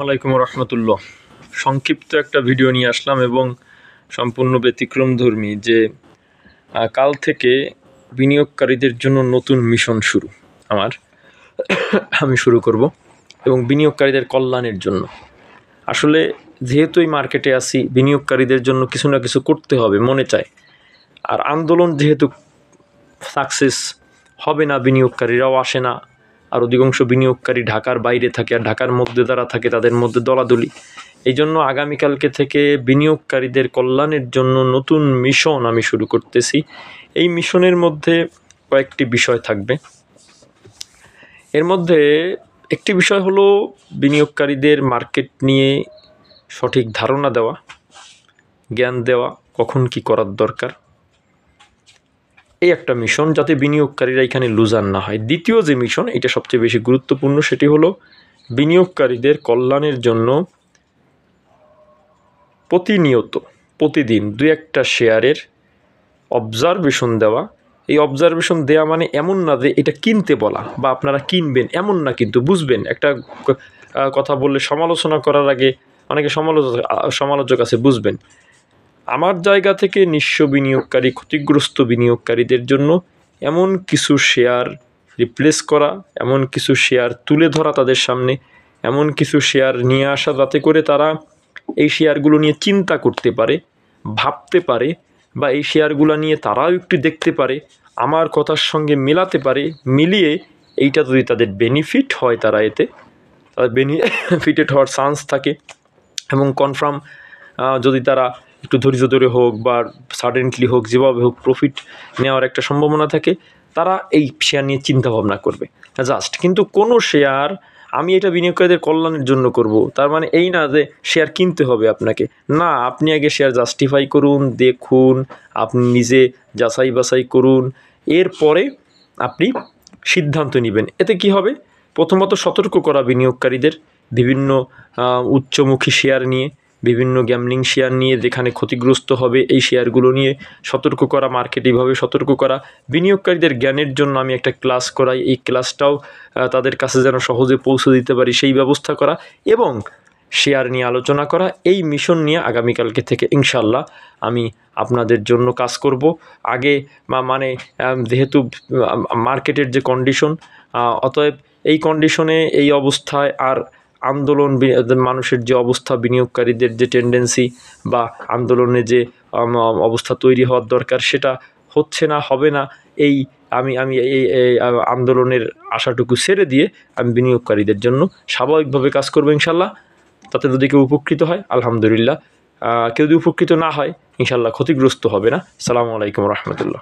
আসসালামু আলাইকুম রহমতুল্লাহ। সংক্ষিপ্ত একটা ভিডিও নিয়ে আসলাম এবং সম্পূর্ণ ব্যতিক্রমধর্মী যে কাল থেকে বিনিয়োগকারীদের জন্য নতুন মিশন শুরু আমি শুরু করব এবং বিনিয়োগকারীদের কল্যাণের জন্য। আসলে যেহেতু এই মার্কেটে আছি, বিনিয়োগকারীদের জন্য কিছু না কিছু করতে হবে মনে চায়। আর আন্দোলন যেহেতু সাকসেস হবে না, বিনিয়োগকারীরাও আসে না, আর অধিকাংশ বিনিয়োগকারী ঢাকার বাইরে থাকে, আর ঢাকার মধ্যে যারা থাকে তাদের মধ্যে দলাদলি। এই জন্য আগামীকালকে থেকে বিনিয়োগকারীদের কল্যাণের জন্য নতুন মিশন আমি শুরু করতেছি। এই মিশনের মধ্যে কয়েকটি বিষয় থাকবে। এর মধ্যে একটি বিষয় হলো বিনিয়োগকারীদের মার্কেট নিয়ে সঠিক ধারণা দেওয়া, জ্ঞান দেওয়া, কখন কি করার দরকার, এই একটা মিশন, যাতে বিনিয়োগকারীরা এখানে লুজার না হয়। দ্বিতীয় যে মিশন, এটা সবচেয়ে বেশি গুরুত্বপূর্ণ, সেটি হলো বিনিয়োগকারীদের কল্যাণের জন্য প্রতিদিন 2-1টা শেয়ারের অবজারভেশন দেওয়া। এই অবজারভেশন দেওয়া মানে এমন না যে এটা কিনতে বলা বা আপনারা কিনবেন, এমন না, কিন্তু বুঝবেন। একটা কথা বললে সমালোচনা করার আগে অনেকে সমালোচক আছে, বুঝবেন। আমার জায়গা থেকে নিঃস্ব বিনিয়োগকারী, ক্ষতিগ্রস্ত বিনিয়োগকারীদের জন্য এমন কিছু শেয়ার রিপ্লেস করা, এমন কিছু শেয়ার তুলে ধরা তাদের সামনে, এমন কিছু শেয়ার নিয়ে আসা যাতে করে তারা এই শেয়ারগুলো নিয়ে চিন্তা করতে পারে, ভাবতে পারে, বা এই শেয়ারগুলো নিয়ে তারাও একটু দেখতে পারে, আমার কথার সঙ্গে মেলাতে পারে। মিলিয়ে এইটা যদি তাদের বেনিফিট হয়, তারা এতে তাদের বেনিফিটেড হওয়ার চান্স থাকে। এবং কনফার্ম যদি তারা একটু ধৈর্য ধরে হোক বা সাডেনলি হোক, যেভাবে হোক প্রফিট নেওয়ার একটা সম্ভাবনা থাকে, তারা এই শেয়ার নিয়ে চিন্তা ভাবনা করবে জাস্ট। কিন্তু কোনো শেয়ার আমি এটা বিনিয়োগকারীদের কল্যাণের জন্য করব, তার মানে এই না যে শেয়ার কিনতে হবে আপনাকে। না, আপনি আগে শেয়ার জাস্টিফাই করুন, দেখুন, আপনি নিজে যাচাই বাছাই করুন, এরপরে আপনি সিদ্ধান্ত নেবেন। এতে কি হবে? প্রথমত সতর্ক করা বিনিয়োগকারীদের বিভিন্ন উচ্চমুখী শেয়ার নিয়ে, বিভিন্ন গ্যামলিং শেয়ার নিয়ে, যেখানে ক্ষতিগ্রস্ত হবে এই শেয়ারগুলো নিয়ে সতর্ক করা, মার্কেট এইভাবে সতর্ক করা। বিনিয়োগকারীদের জ্ঞানের জন্য আমি একটা ক্লাস করাই, এই ক্লাসটাও তাদের কাছে যেন সহজে পৌঁছে দিতে পারি সেই ব্যবস্থা করা, এবং শেয়ার নিয়ে আলোচনা করা। এই মিশন নিয়ে আগামীকালকে থেকে ইনশাল্লাহ আমি আপনাদের জন্য কাজ করব। আগে মানে যেহেতু মার্কেটের যে কন্ডিশন, অতএব এই কন্ডিশনে, এই অবস্থায় আর আন্দোলন, মানুষের যে অবস্থা, বিনিয়োগকারীদের যে টেন্ডেন্সি বা আন্দোলনে যে অবস্থা তৈরি হওয়ার দরকার, সেটা হচ্ছে না, হবে না। আমি এই আন্দোলনের আশাটুকু ছেড়ে দিয়ে আমি বিনিয়োগকারীদের জন্য স্বাভাবিকভাবে কাজ করবো ইনশাল্লাহ। তাতে যদি কেউ উপকৃত হয় আলহামদুলিল্লাহ, কেউ যদি উপকৃত না হয় ইনশাল্লাহ ক্ষতিগ্রস্ত হবে না। আসসালামু আলাইকুম রহমতুল্লাহ।